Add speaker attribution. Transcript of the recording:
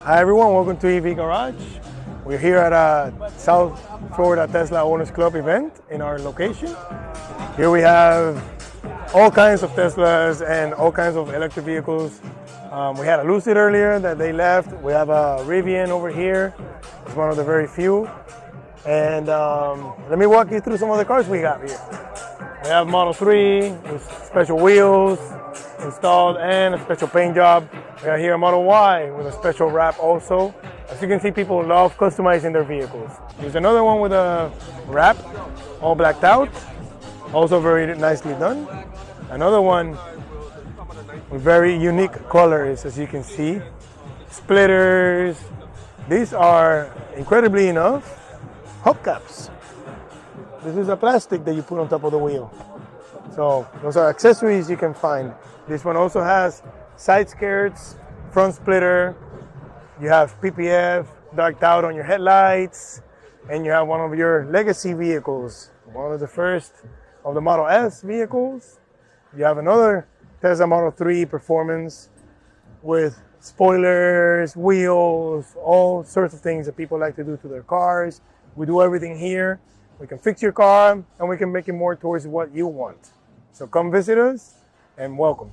Speaker 1: Hi everyone, welcome to EV Garage. We're here at a South Florida Tesla Owners Club event in our location. Here we have all kinds of Teslas and all kinds of electric vehicles. We had a Lucid earlier that they left. We have a Rivian over here. It's one of the very few. And let me walk you through some of the cars we got here. We have Model 3 with special wheels installed and a special paint job. We have here a Model Y with a special wrap also. As you can see, people love customizing their vehicles. Here's another one with a wrap, all blacked out, also very nicely done. Another one with very unique colors, as you can see. Splitters. These are, incredibly enough, hubcaps. This is a plastic that you put on top of the wheel. So those are accessories you can find. This one also has side skirts, front splitter. You have PPF darked out on your headlights, and you have one of your legacy vehicles, one of the first of the Model S vehicles. You have another Tesla Model 3 Performance with spoilers, wheels, all sorts of things that people like to do to their cars. We do everything here. We can fix your car and we can make it more towards what you want. So come visit us and welcome.